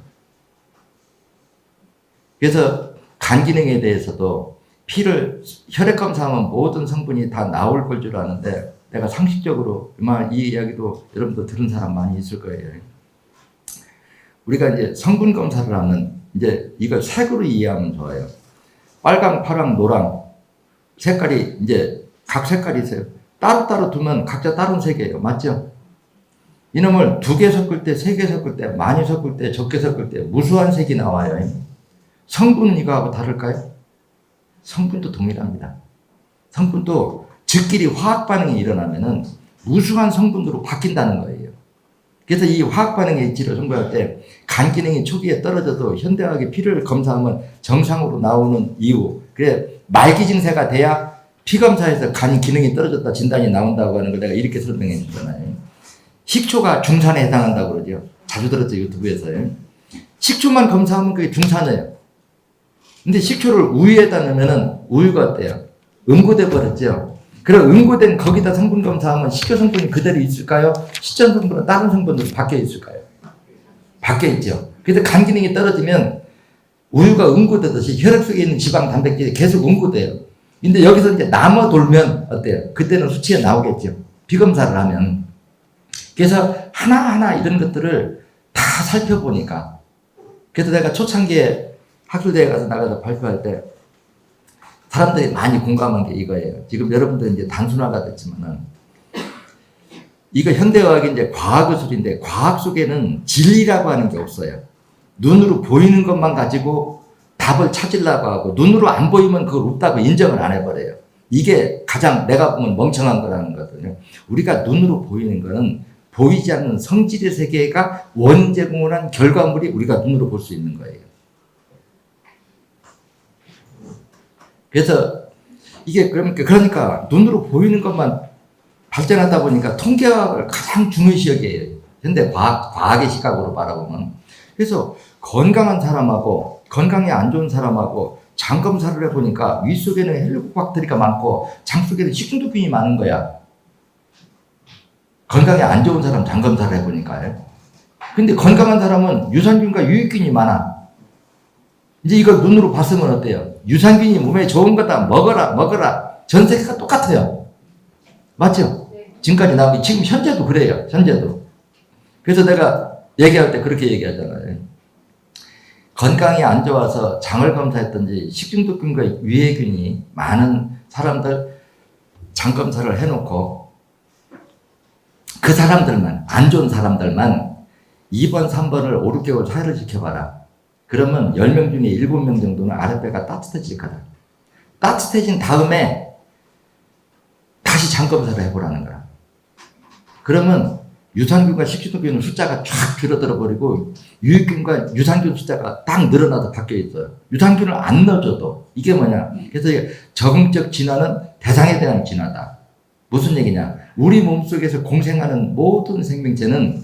그래서 간 기능에 대해서도 피를 혈액 검사하면 모든 성분이 다 나올 걸 줄 아는데 내가 상식적으로 이 이야기도 여러분도 들은 사람 많이 있을 거예요. 우리가 이제 성분 검사를 하면 이제 이걸 색으로 이해하면 좋아요. 빨강, 파랑, 노랑 색깔이 이제 각 색깔이 있어요. 따로따로 두면 각자 다른 색이에요. 맞죠? 이놈을 2개 섞을 때, 3개 섞을 때, 많이 섞을 때, 적게 섞을 때 무수한 색이 나와요. 성분은 이거하고 다를까요? 성분도 동일합니다. 성분도 즉끼리 화학 반응이 일어나면은 무수한 성분으로 바뀐다는 거예요. 그래서 이 화학 반응의 이치를 선고할 때 간 기능이 초기에 떨어져도 현대학의 피를 검사하면 정상으로 나오는 이유. 그래 말기 증세가 돼야 피 검사에서 간 기능이 떨어졌다 진단이 나온다고 하는 걸 내가 이렇게 설명해 주잖아요. 식초가 중산에 해당한다고 그러죠. 자주 들었죠 유튜브에서요. 식초만 검사하면 그게 중산이에요. 근데 식초를 우유에다 넣으면은 우유가 어때요? 응고돼 버렸죠. 그럼 응고된 거기다 성분 검사하면 식초 성분이 그대로 있을까요? 식전 성분은 다른 성분으로 바뀌어 있을까요? 바뀌어 있죠. 그래서 간 기능이 떨어지면 우유가 응고되듯이 혈액 속에 있는 지방 단백질이 계속 응고돼요. 근데 여기서 이제 남아 돌면 어때요? 그때는 수치가 나오겠죠. 비검사를 하면. 그래서 하나하나 이런 것들을 다 살펴보니까. 그래서 내가 초창기에 학술대회 가서 나가서 발표할 때 사람들이 많이 공감한 게 이거예요. 지금 여러분들 이제 단순화가 됐지만은 이거 현대의학이 이제 과학기술인데 과학 속에는 진리라고 하는 게 없어요. 눈으로 보이는 것만 가지고 답을 찾으려고 하고 눈으로 안 보이면 그걸 없다고 인정을 안 해버려요. 이게 가장 내가 보면 멍청한 거라는 거거든요. 우리가 눈으로 보이는 거는 보이지 않는 성질의 세계가 원제공을 한 결과물이 우리가 눈으로 볼 수 있는 거예요. 그래서 이게 그러니까 눈으로 보이는 것만 발전하다 보니까 통계학을 가장 중요시 여겨요. 현대 과학의 시각으로 바라보면. 그래서 건강한 사람하고 건강에 안 좋은 사람하고 장 검사를 해보니까 위 속에는 헬리코박테리가 많고 장 속에는 식중독균이 많은 거야. 건강에 안 좋은 사람 장 검사를 해보니까요. 근데 건강한 사람은 유산균과 유익균이 많아. 이제 이걸 눈으로 봤으면 어때요? 유산균이 몸에 좋은 거다. 먹어라. 전 세계가 똑같아요. 맞죠? 지금까지 나온 게 지금 현재도 그래요. 현재도. 그래서 내가 얘기할 때 그렇게 얘기하잖아요. 건강이 안 좋아서 장을 검사했든지 식중독균과 유해균이 많은 사람들 장 검사를 해놓고 그 사람들만, 안 좋은 사람들만 2번, 3번을 5, 6개월 사회를 지켜봐라. 그러면 10명 중에 7명 정도는 아랫배가 따뜻해질 거다. 따뜻해진 다음에 다시 장 검사를 해보라는 거야. 그러면 유산균과 식중독균 숫자가 쫙 줄어들어 버리고 유익균과 유산균 숫자가 딱 늘어나서 바뀌어 있어요. 유산균을 안 넣어줘도 이게 뭐냐? 그래서 적응적 진화는 대상에 대한 진화다. 무슨 얘기냐? 우리 몸속에서 공생하는 모든 생명체는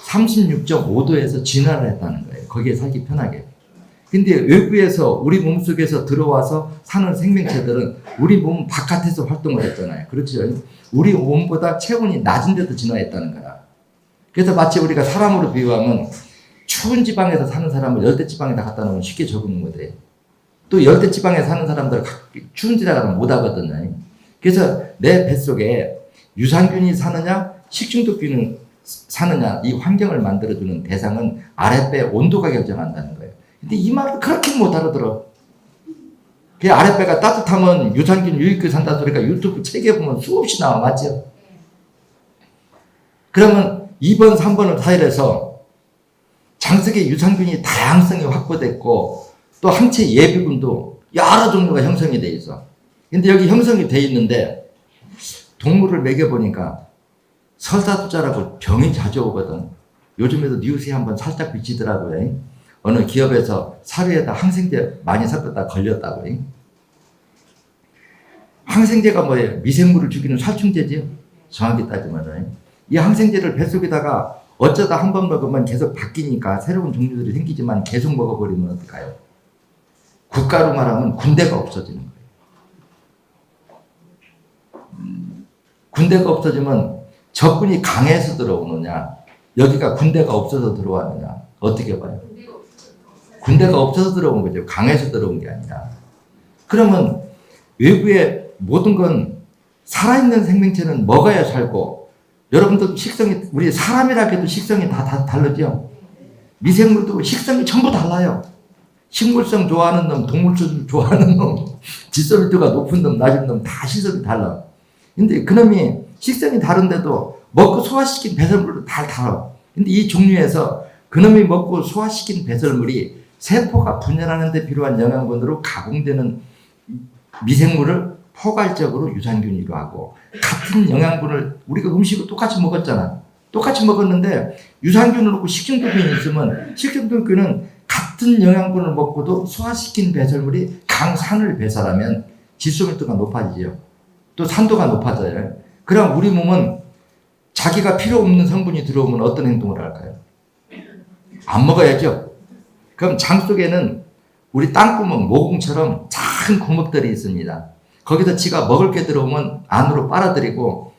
36.5도에서 진화를 했다는 거예요. 거기에 살기 편하게. 근데 외부에서 우리 몸속에서 들어와서 사는 생명체들은 우리 몸 바깥에서 활동을 했잖아요. 그렇죠? 우리 몸보다 체온이 낮은 데도 진화했다는 거야. 그래서 마치 우리가 사람으로 비유하면 추운 지방에서 사는 사람을 열대 지방에다 갖다 놓으면 쉽게 적응을 못해. 또 열대 지방에 사는 사람들은 추운 지방에 가면 못 하거든요. 그래서 내 뱃속에 유산균이 사느냐 식중독균이 사느냐 이 환경을 만들어주는 대상은 아랫배 온도가 결정한다는 거예요. 근데 이 말을 그렇게 못 알아들어. 그 아랫배가 따뜻하면 유산균 유익균 산다 소리가 유튜브 책에 보면 수없이 나와. 맞죠? 그러면 2번, 3번을 사일해서 장속에 유산균이 다양성이 확보됐고 또 항체 예비군도 여러 종류가 형성이 돼 있어. 근데 여기 형성이 돼 있는데 동물을 먹여보니까 설사투자라고 병이 자주 오거든. 요즘에도 뉴스에 한번 살짝 비치더라고요. 어느 기업에서 사료에다 항생제 많이 섞었다 걸렸다고. 항생제가 뭐예요? 미생물을 죽이는 살충제지요. 정확히 따지면 이 항생제를 뱃속에다가 어쩌다 한 번 먹으면 계속 바뀌니까 새로운 종류들이 생기지만 계속 먹어버리면 어떡해요? 국가로 말하면 군대가 없어지는 거예요. 군대가 없어지면 적군이 강해서 들어오느냐 여기가 군대가 없어서 들어왔느냐 어떻게 봐요? 군대가 없어서 들어온 거죠. 강해서 들어온 게 아니라. 그러면 외부의 모든 건 살아있는 생명체는 먹어야 살고 여러분도 식성이 우리 사람이라 해도 식성이 다 다르죠. 미생물도 식성이 전부 달라요. 식물성 좋아하는 놈, 동물성 좋아하는 놈, 지소밀도가 높은 놈, 낮은 놈 다 식성이 달라. 근데 그놈이 식성이 다른데도 먹고 소화시킨 배설물도 다 달라. 근데 이 종류에서 그놈이 먹고 소화시킨 배설물이 세포가 분열하는 데 필요한 영양분으로 가공되는 미생물을 포괄적으로 유산균이기도 하고 같은 영양분을 우리가 음식을 똑같이 먹었잖아. 똑같이 먹었는데 유산균을 넣고 식중독균이 있으면 식중독균은 같은 영양분을 먹고도 소화시킨 배설물이 강산을 배설하면 지소밀도가 높아지죠. 또 산도가 높아져요. 그럼 우리 몸은 자기가 필요 없는 성분이 들어오면 어떤 행동을 할까요? 안 먹어야죠. 그럼 장 속에는 우리 땅구멍, 모공처럼 작은 구멍들이 있습니다. 거기서 지가 먹을 게 들어오면 안으로 빨아들이고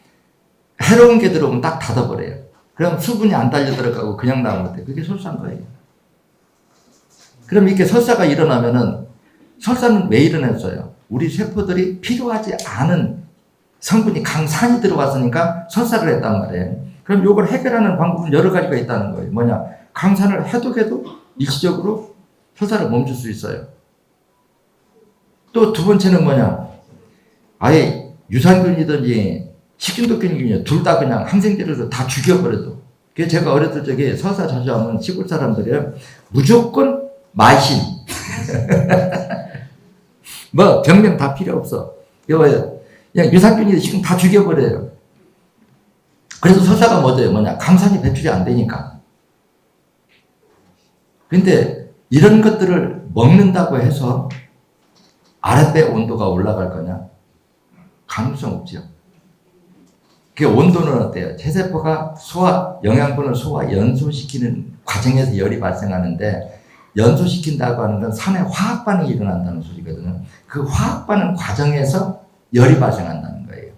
해로운 게 들어오면 딱 닫아버려요. 그럼 수분이 안 달려 들어가고 그냥 나오면 돼. 그게 설사인 거예요. 그럼 이렇게 설사가 일어나면은 설사는 왜 일어났어요? 우리 세포들이 필요하지 않은 성분이 강산이 들어왔으니까 설사를 했단 말이에요. 그럼 이걸 해결하는 방법은 여러 가지가 있다는 거예요. 뭐냐? 강산을 해도 일시적으로 설사를 멈출 수 있어요. 또 두 번째는 뭐냐? 아예 유산균이든지 식중독균이든지 둘 다 그냥 항생제를 다 죽여버려도. 그래서 제가 어렸을 적에 설사 자주 하면 시골 사람들이 무조건 마신. 뭐 병명 다 필요 없어. 그냥 유산균이 지금 다 죽여버려요. 그래서 설사가 뭐냐? 강산이 배출이 안 되니까. 근데 이런 것들을 먹는다고 해서 아랫배 온도가 올라갈 거냐? 가능성 없죠. 그 온도는 어때요? 체세포가 영양분을 소화, 연소시키는 과정에서 열이 발생하는데, 연소시킨다고 하는 건 산의 화학 반응이 일어난다는 소리거든요. 그 화학 반응 과정에서 열이 발생한다는 거예요.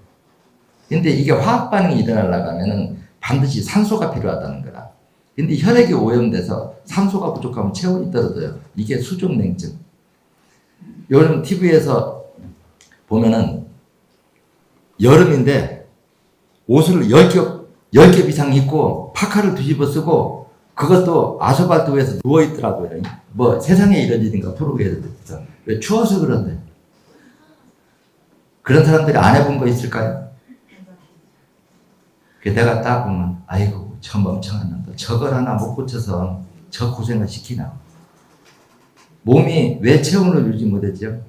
근데 이게 화학 반응이 일어나려고 하면은 반드시 산소가 필요하다는 거라. 근데 혈액이 오염돼서 산소가 부족하면 체온이 떨어져요. 이게 수족냉증. 요즘 TV에서 보면은 여름인데 옷을 10겹 이상 입고 파카를 뒤집어 쓰고 그것도 아스팔트 위에서 누워있더라고요. 뭐 세상에 이런 일인가 프로그램에서. 왜 추워서 그런데. 그런 사람들이 안 해본 거 있을까요? 내가 딱 보면 아이고 저 멍청한 놈들 저걸 하나 못 고쳐서 저 고생을 시키나. 몸이 왜 체온을 유지 못했죠?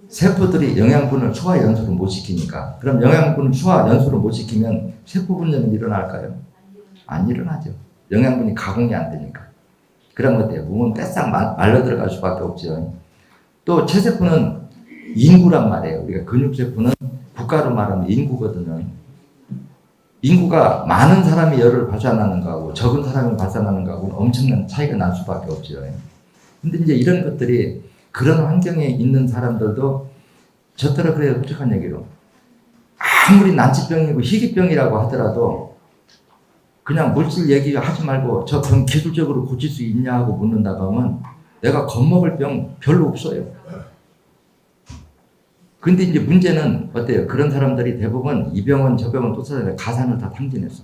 세포들이 영양분을 소화 연소를 못 시키니까. 그럼 영양분을 소화 연소를 못 시키면 세포 분열은 일어날까요? 안 일어나죠. 영양분이 가공이 안 되니까. 그럼 어때요? 몸은 떼싹 말려 들어갈 수밖에 없죠. 또 체세포는 인구란 말이에요. 우리가 근육세포는 국가로 말하면 인구거든요. 인구가 많은 사람이 열을 발산하는 거하고 적은 사람이 발산하는 거하고는 엄청난 차이가 날 수밖에 없죠. 근데 이제 이런 것들이 그런 환경에 있는 사람들도 저더러 그래요. 솔직한 얘기로. 아무리 난치병이고 희귀병이라고 하더라도 그냥 물질 얘기하지 말고 저 병 기술적으로 고칠 수 있냐 하고 묻는다고 하면 내가 겁먹을 병 별로 없어요. 근데 이제 문제는 어때요? 그런 사람들이 대부분 이 병은 저 병은 또 써야 돼. 가산을 다 탕진해서.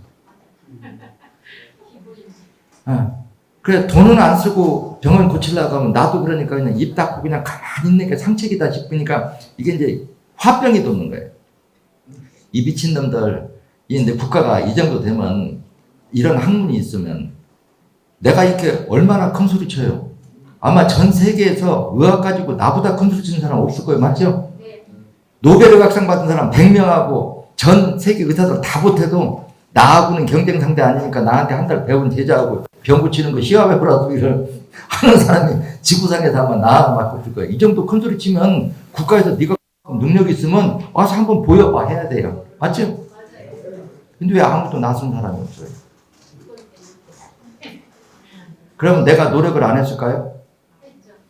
그래 돈은 안 쓰고 병원 고치려고 하면 나도 그러니까 그냥 입 닫고 그냥 가만히 있는 게 상책이다 싶으니까 이게 이제 화병이 도는 거예요. 이 미친놈들, 이제 국가가 이 정도 되면 이런 학문이 있으면 내가 이렇게 얼마나 큰 소리 쳐요. 아마 전 세계에서 의학 가지고 나보다 큰 소리 치는 사람 없을 거예요. 맞죠? 노벨의학상 받은 사람 100명하고 전 세계 의사들 다 못해도 나하고는 경쟁 상대 아니니까 나한테 한 달 배운 제자하고 병 고치는 거 시합해보라고 일을 하는 사람이 지구상에서 아마 나하고 없을 거예요. 이 정도 큰 소리 치면 국가에서 네가 능력 있으면 와서 한번 보여봐 해야 돼요. 맞죠? 근데 왜 아무도 나선 사람이 없어요? 그럼 내가 노력을 안 했을까요?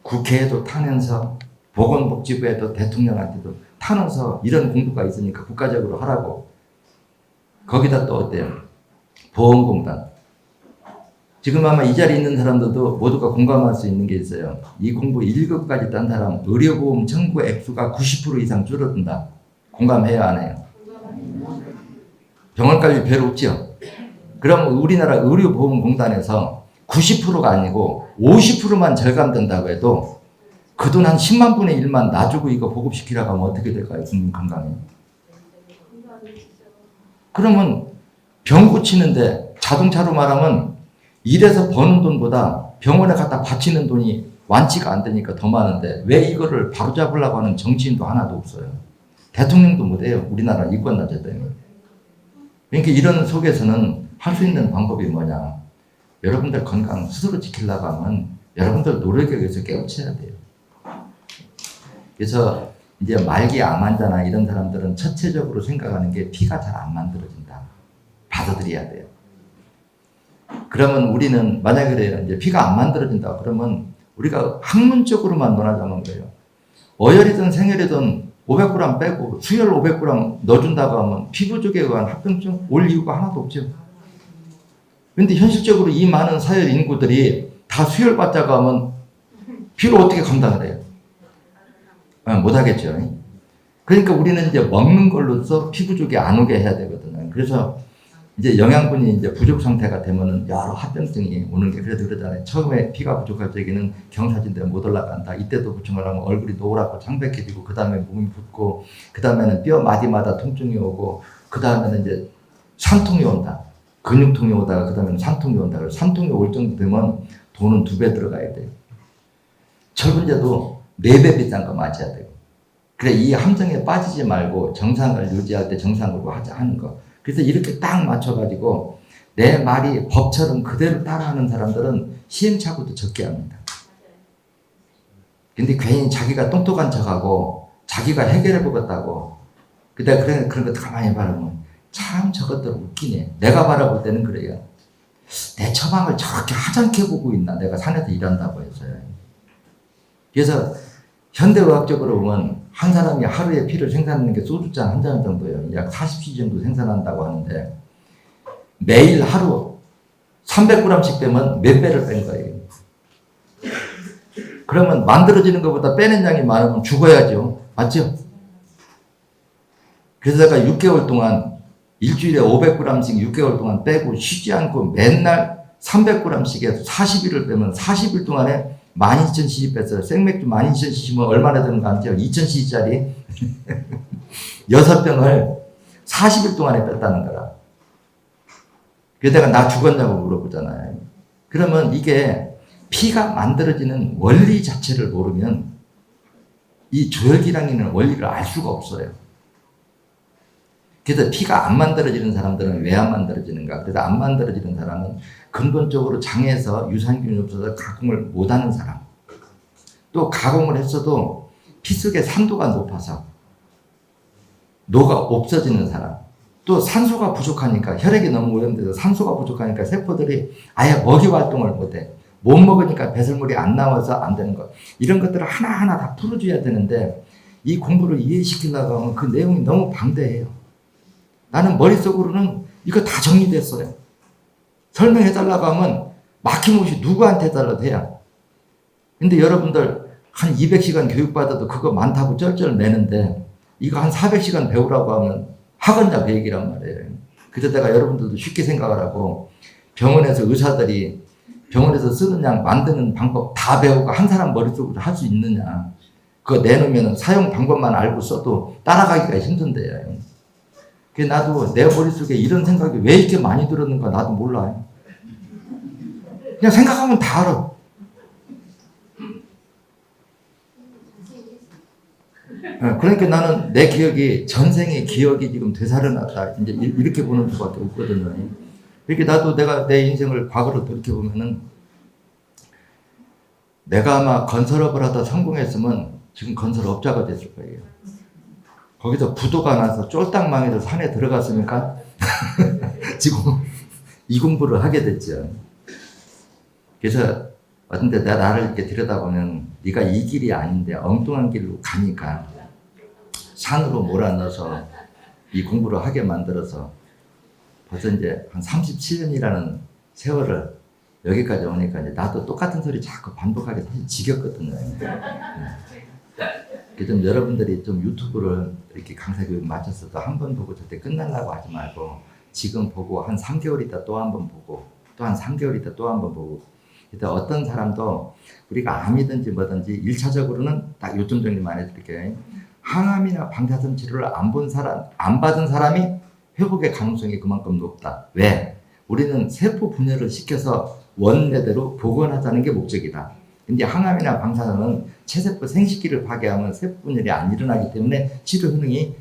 국회에도 타면서 보건복지부에도 대통령한테도 타면서 이런 공부가 있으니까 국가적으로 하라고. 거기다 또 어때요? 보험공단. 지금 아마 이 자리에 있는 사람들도 모두가 공감할 수 있는 게 있어요. 이 공부 1급까지 딴 사람 의료보험 청구 액수가 90% 이상 줄어든다. 공감해요, 안 해요? 병원까지 별로 없죠? 그럼 우리나라 의료보험공단에서 90%가 아니고 50%만 절감된다고 해도 그 돈 한 10만 분의 1만 놔주고 이거 보급시키라고 하면 어떻게 될까요? 국민 건강에. 그러면 병 고치는데 자동차로 말하면 일해서 버는 돈보다 병원에 갖다 바치는 돈이 완치가 안 되니까 더 많은데 왜 이거를 바로잡으려고 하는 정치인도 하나도 없어요. 대통령도 못해요. 우리나라 인권단체 때문에. 그러니까 이런 속에서는 할 수 있는 방법이 뭐냐. 여러분들 건강 스스로 지키려고 하면 여러분들 노력에 의해서 깨우쳐야 돼요. 그래서 이제 말기 암 환자나 이런 사람들은 첫째적으로 생각하는 게 피가 잘 안 만들어진다. 받아들여야 돼요. 그러면 우리는 만약에 그래요. 이제 피가 안 만들어진다. 그러면 우리가 학문적으로만 논하자는 거예요. 어혈이든 생혈이든 500g 빼고 수혈 500g 넣어준다고 하면 피부족에 의한 합병증 올 이유가 하나도 없죠. 그런데 현실적으로 이 많은 사회 인구들이 다 수혈 받자고 하면 피를 어떻게 감당을 해요? 못하겠죠. 그러니까 우리는 이제 먹는 걸로써 피부족이 안 오게 해야 되거든요. 그래서 이제 영양분이 이제 부족 상태가 되면은 여러 합병증이 오는 게 그래도 그러잖아요. 처음에 피가 부족할 적에는 경사진대 못 올라간다. 이때도 부충을 하면 얼굴이 노랗고 창백해지고 그 다음에 몸이 붓고 그 다음에는 뼈 마디마다 통증이 오고 그 다음에는 이제 산통이 온다. 근육통이 오다가 그 다음에는 산통이 온다. 그래서 산통이 올 정도 되면 돈은 2배 들어가야 돼요. 철분제도 4배 비싼 거 맞아야 되고. 그래 이 함정에 빠지지 말고 정상을 유지할 때 정상으로 하는 거. 그래서 이렇게 딱 맞춰가지고 내 말이 법처럼 그대로 따라하는 사람들은 시행착오도 적게 합니다. 근데 괜히 자기가 똑똑한 척하고 자기가 해결해 보겠다고 그런 것도 가만히 바라보면 참 저것들 웃기네. 내가 바라볼 때는 그래요. 내 처방을 저렇게 하찮게 보고 있나. 내가 산에서 일한다고 해서요. 그래서 현대의학적으로 보면 한 사람이 하루에 피를 생산하는 게 소주잔 한 잔 정도예요. 약 40cc 정도 생산한다고 하는데 매일 하루 300g씩 빼면 몇 배를 뺀 거예요. 그러면 만들어지는 것보다 빼는 양이 많으면 죽어야죠. 맞죠? 그래서 제가 6개월 동안 일주일에 500g씩 6개월 동안 빼고 쉬지 않고 맨날 300g씩 해서 40일을 빼면 40일 동안에 12,000cc 뺐어요. 생맥주 12,000cc면 얼마나 되는가 알죠? 2,000cc짜리 6병을 40일 동안에 뺐다는 거라. 그러다가 나 죽었냐고 물어보잖아요. 그러면 이게 피가 만들어지는 원리 자체를 모르면 이 조혈기량이라는 원리를 알 수가 없어요. 그래서 피가 안 만들어지는 사람들은 왜 안 만들어지는가? 그래서 안 만들어지는 사람은 근본적으로 장에서 유산균이 없어서 가공을 못하는 사람, 또 가공을 했어도 피 속의 산도가 높아서 노가 없어지는 사람, 또 산소가 부족하니까 혈액이 너무 오염돼서 산소가 부족하니까 세포들이 아예 먹이 활동을 못해. 못 먹으니까 배설물이 안 나와서 안 되는 것. 이런 것들을 하나하나 다 풀어줘야 되는데 이 공부를 이해시키려고 하면 그 내용이 너무 방대해요. 나는 머릿속으로는 이거 다 정리됐어요. 설명해달라고 하면 막힘없이 누구한테 해달라도 해요. 근데 여러분들 한 200시간 교육받아도 그거 많다고 쩔쩔 매는데 이거 한 400시간 배우라고 하면 하겠냐 그 얘기란 말이에요. 그래서 내가 여러분들도 쉽게 생각을 하고 병원에서 의사들이 병원에서 쓰는 약 만드는 방법 다 배우고 한 사람 머릿속으로 할 수 있느냐. 그거 내놓으면 사용 방법만 알고 써도 따라가기가 힘든데요. 그래서 나도 내 머릿속에 이런 생각이 왜 이렇게 많이 들었는가 나도 몰라요. 그냥 생각하면 다 알아. 그러니까 나는 내 기억이 전생의 기억이 지금 되살아났다. 이제 이렇게 보는 수밖에 없거든요. 이렇게 나도 내가 내 인생을 과거로 돌이켜보면은 내가 아마 건설업을 하다 성공했으면 지금 건설업자가 됐을 거예요. 거기서 부도가 나서 쫄딱 망해서 산에 들어갔으니까 지금 이 공부를 하게 됐죠. 그래서 어떤데 나를 이렇게 들여다보면 네가 이 길이 아닌데 엉뚱한 길로 가니까 산으로 몰아넣어서 이 공부를 하게 만들어서 벌써 이제 한 37년이라는 세월을 여기까지 오니까 이제 나도 똑같은 소리 자꾸 반복하게 사실 지겹거든요. 좀 여러분들이 좀 유튜브를 이렇게 강사 교육 마쳤어도 한 번 보고 절대 끝나려고 하지 말고 지금 보고 한 3개월 있다 또 한 번 보고 또 한 3개월 있다 또 한 번 보고 그래서 어떤 사람도 우리가 암이든지 뭐든지 1차적으로는 딱 요점 정리만 해드릴게요. 항암이나 방사선 치료를 안 받은 사람이 회복의 가능성이 그만큼 높다. 왜? 우리는 세포 분열을 시켜서 원래대로 복원하자는 게 목적이다. 근데 항암이나 방사선은 체세포 생식기를 파괴하면 세포 분열이 안 일어나기 때문에 치료 효능이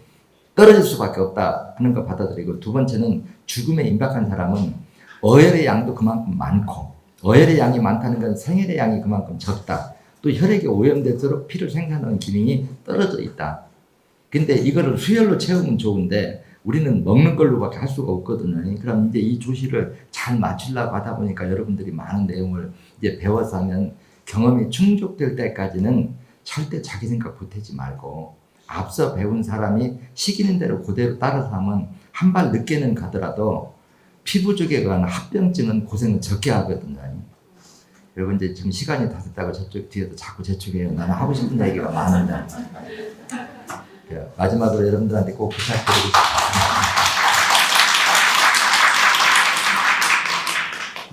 떨어질 수밖에 없다 하는 거 받아들이고, 두 번째는 죽음에 임박한 사람은 어혈의 양도 그만큼 많고, 어혈의 양이 많다는 건 생혈의 양이 그만큼 적다. 또 혈액이 오염될수록 피를 생산하는 기능이 떨어져 있다. 근데 이거를 수혈로 채우면 좋은데 우리는 먹는 걸로밖에 할 수가 없거든요. 그럼 이제 이 조시를 잘 맞추려고 하다 보니까 여러분들이 많은 내용을 이제 배워서 하면 경험이 충족될 때까지는 절대 자기 생각 보태지 말고 앞서 배운 사람이 시키는 대로 그대로 따라서 하면 한 발 늦게는 가더라도 피부쪽에 관한 합병증은 고생을 적게 하거든요. 여러분 이제 지금 시간이 다 됐다고 저쪽 뒤에서 자꾸 재촉해요. 나는 하고 싶은 얘기가 많은데. 마지막으로 여러분들한테 꼭 부탁드리고 싶습니다.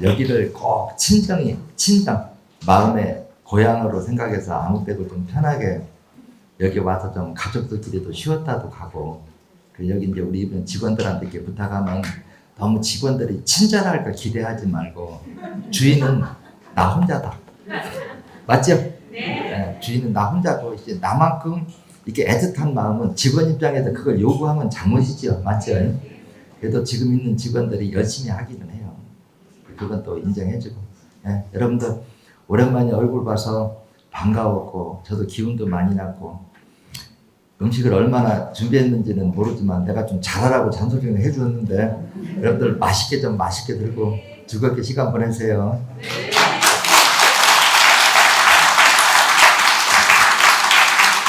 여기를 꼭 친정, 마음의 고향으로 생각해서 아무 때도 좀 편하게 여기 와서 좀 가족들끼리도 쉬었다도 가고, 여기 이제 우리 이번 직원들한테 이렇게 부탁하면 너무 직원들이 친절할 걸 기대하지 말고 주인은 나 혼자다. 맞죠? 네. 주인은 나 혼자고 이제 나만큼 이렇게 애틋한 마음은 직원 입장에서 그걸 요구하면 잘못이죠. 맞죠? 그래도 지금 있는 직원들이 열심히 하기는 해요. 그건 또 인정해주고. 네, 여러분들 오랜만에 얼굴 봐서 반가웠고 저도 기운도 많이 났고 음식을 얼마나 준비했는지는 모르지만 내가 좀 잘하라고 잔소리를 해주었는데 여러분들 맛있게 들고 즐겁게 시간 보내세요.